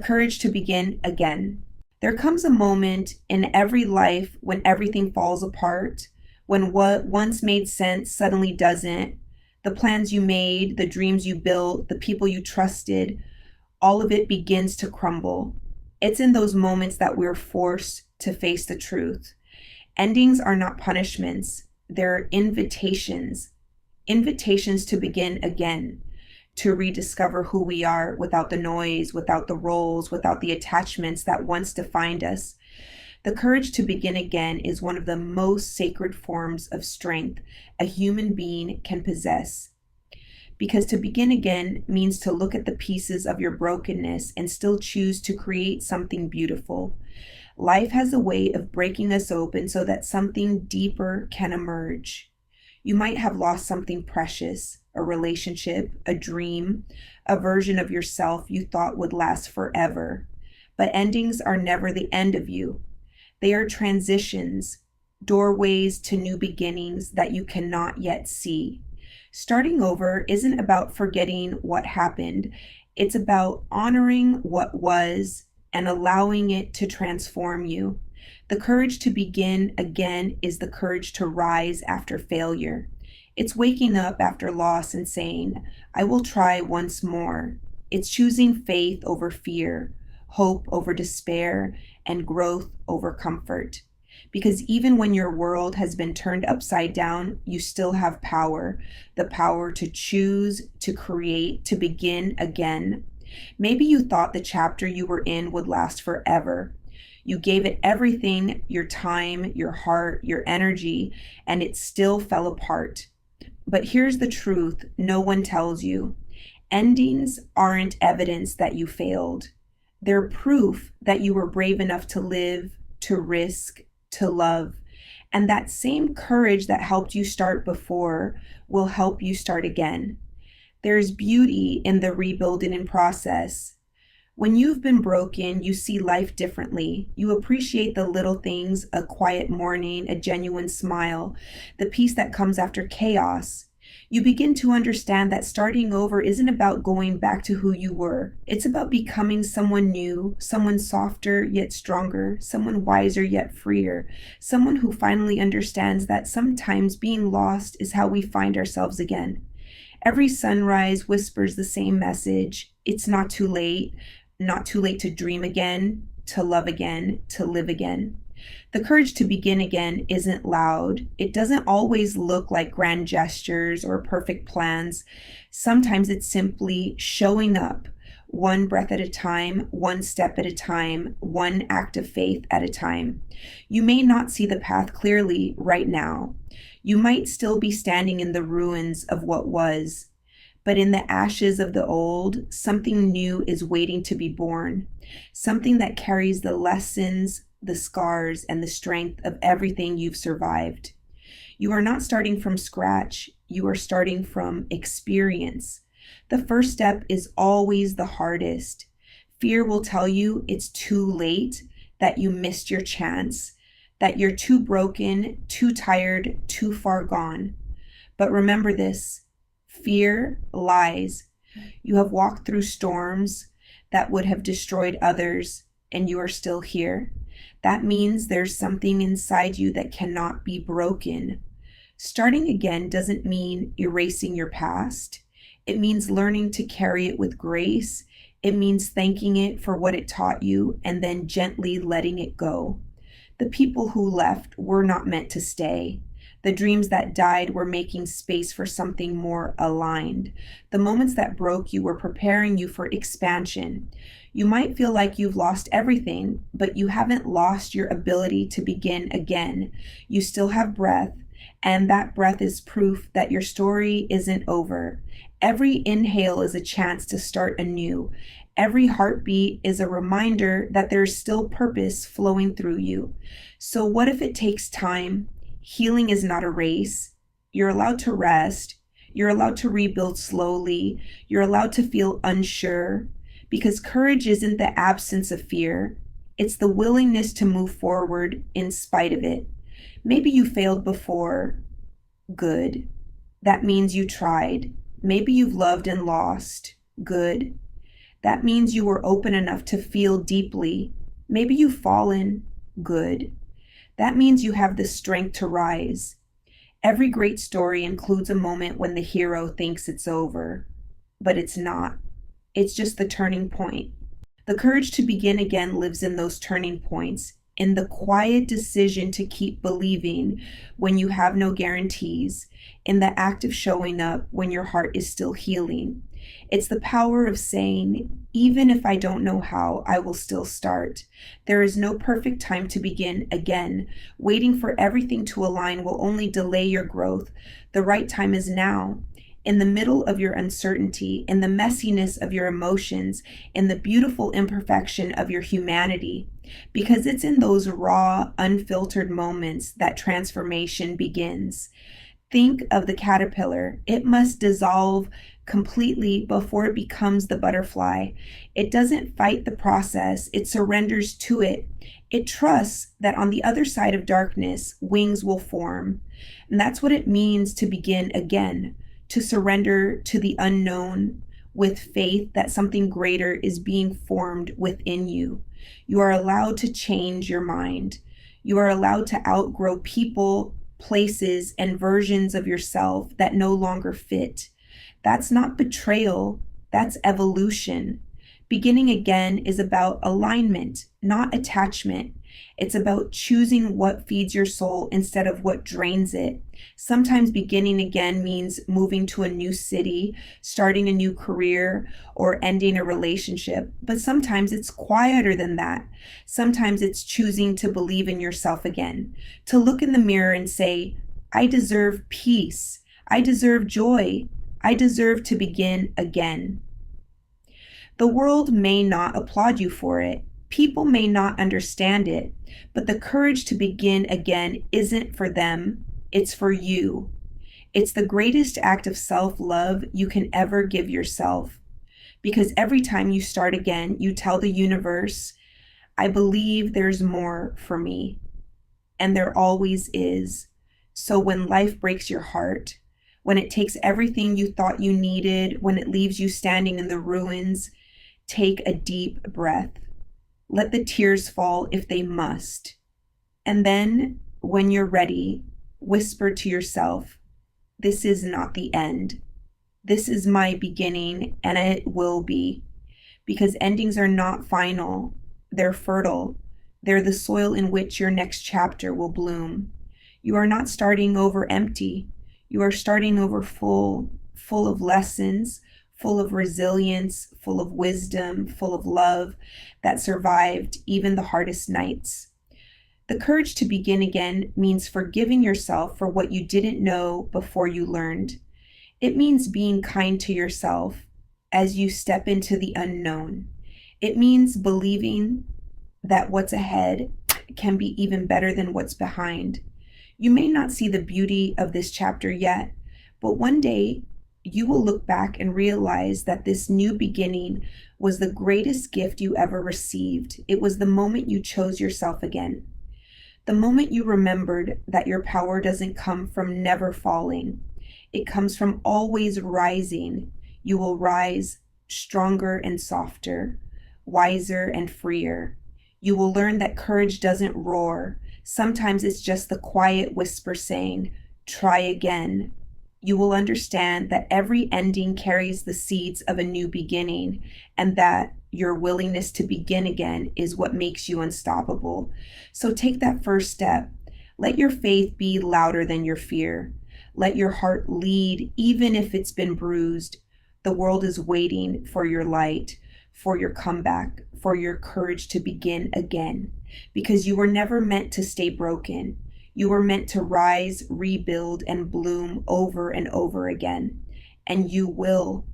courage to begin again. There comes a moment in every life when everything falls apart, when what once made sense suddenly doesn't. The plans you made, the dreams you built, the people you trusted, all of it begins to crumble. It's in those moments that we're forced to face the truth. Endings are not punishments, they're invitations. Invitations to begin again, to rediscover who we are without the noise, without the roles, without the attachments that once defined us. The courage to begin again is one of the most sacred forms of strength a human being can possess. Because to begin again means to look at the pieces of your brokenness and still choose to create something beautiful. Life has a way of breaking us open so that something deeper can emerge. You might have lost something precious, a relationship, a dream, a version of yourself you thought would last forever. But endings are never the end of you. They are transitions, doorways to new beginnings that you cannot yet see. Starting over isn't about forgetting what happened. It's about honoring what was and allowing it to transform you. The courage to begin again is the courage to rise after failure. It's waking up after loss and saying, I will try once more. It's choosing faith over fear, hope over despair, and growth over comfort. Because even when your world has been turned upside down, you still have power. The power to choose, to create, to begin again. Maybe you thought the chapter you were in would last forever. You gave it everything, your time, your heart, your energy, and it still fell apart. But here's the truth no one tells you. Endings aren't evidence that you failed. They're proof that you were brave enough to live, to risk, to love. And that same courage that helped you start before will help you start again. There's beauty in the rebuilding and process. When you've been broken, you see life differently. You appreciate the little things, a quiet morning, a genuine smile, the peace that comes after chaos. You begin to understand that starting over isn't about going back to who you were. It's about becoming someone new, someone softer yet stronger, someone wiser yet freer, someone who finally understands that sometimes being lost is how we find ourselves again. Every sunrise whispers the same message. It's not too late to dream again, to love again, to live again. The courage to begin again isn't loud. It doesn't always look like grand gestures or perfect plans. Sometimes it's simply showing up, one breath at a time, one step at a time, one act of faith at a time. You may not see the path clearly right now. You might still be standing in the ruins of what was. But in the ashes of the old, something new is waiting to be born. Something that carries the lessons, the scars, and the strength of everything you've survived. You are not starting from scratch. You are starting from experience. The first step is always the hardest. Fear will tell you it's too late, that you missed your chance, that you're too broken, too tired, too far gone. But remember this. Fear lies. You have walked through storms that would have destroyed others, and you are still here. That means there's something inside you that cannot be broken. Starting again doesn't mean erasing your past. It means learning to carry it with grace. It means thanking it for what it taught you and then gently letting it go. The people who left were not meant to stay. The dreams that died were making space for something more aligned. The moments that broke you were preparing you for expansion. You might feel like you've lost everything, but you haven't lost your ability to begin again. You still have breath, and that breath is proof that your story isn't over. Every inhale is a chance to start anew. Every heartbeat is a reminder that there's still purpose flowing through you. So what if it takes time? Healing is not a race. You're allowed to rest. You're allowed to rebuild slowly. You're allowed to feel unsure, because courage isn't the absence of fear. It's the willingness to move forward in spite of it. Maybe you failed before. Good. That means you tried. Maybe you've loved and lost. Good. That means you were open enough to feel deeply. Maybe you've fallen. Good. That means you have the strength to rise. Every great story includes a moment when the hero thinks it's over, but it's not. It's just the turning point. The courage to begin again lives in those turning points, in the quiet decision to keep believing when you have no guarantees, in the act of showing up when your heart is still healing. It's the power of saying, even if I don't know how, I will still start. There is no perfect time to begin again. Waiting for everything to align will only delay your growth. The right time is now. In the middle of your uncertainty, in the messiness of your emotions, in the beautiful imperfection of your humanity, because it's in those raw, unfiltered moments that transformation begins. Think of the caterpillar. It must dissolve completely before it becomes the butterfly. It doesn't fight the process, it surrenders to it. It trusts that on the other side of darkness, wings will form. And that's what it means to begin again, to surrender to the unknown with faith that something greater is being formed within you. You are allowed to change your mind. You are allowed to outgrow people, places, and versions of yourself that no longer fit. That's not betrayal, that's evolution. Beginning again is about alignment, not attachment. It's about choosing what feeds your soul instead of what drains it. Sometimes beginning again means moving to a new city, starting a new career, or ending a relationship. But sometimes it's quieter than that. Sometimes it's choosing to believe in yourself again, to look in the mirror and say, I deserve peace. I deserve joy. I deserve to begin again. The world may not applaud you for it. People may not understand it, but the courage to begin again isn't for them, it's for you. It's the greatest act of self-love you can ever give yourself. Because every time you start again, you tell the universe, I believe there's more for me. And there always is. So when life breaks your heart, when it takes everything you thought you needed, when it leaves you standing in the ruins, take a deep breath. Let the tears fall if they must. And then, when you're ready, whisper to yourself, this is not the end. This is my beginning, and it will be. Because endings are not final. They're fertile. They're the soil in which your next chapter will bloom. You are not starting over empty. You are starting over full of lessons, full of resilience, full of wisdom, full of love that survived even the hardest nights. The courage to begin again means forgiving yourself for what you didn't know before you learned. It means being kind to yourself as you step into the unknown. It means believing that what's ahead can be even better than what's behind. You may not see the beauty of this chapter yet, but one day you will look back and realize that this new beginning was the greatest gift you ever received. It was the moment you chose yourself again. The moment you remembered that your power doesn't come from never falling. It comes from always rising. You will rise stronger and softer, wiser and freer. You will learn that courage doesn't roar. Sometimes it's just the quiet whisper saying, try again. You will understand that every ending carries the seeds of a new beginning, and that your willingness to begin again is what makes you unstoppable. So take that first step. Let your faith be louder than your fear. Let your heart lead, even if it's been bruised. The world is waiting for your light, for your comeback, for your courage to begin again. Because you were never meant to stay broken. You were meant to rise, rebuild, and bloom over and over again. And you will.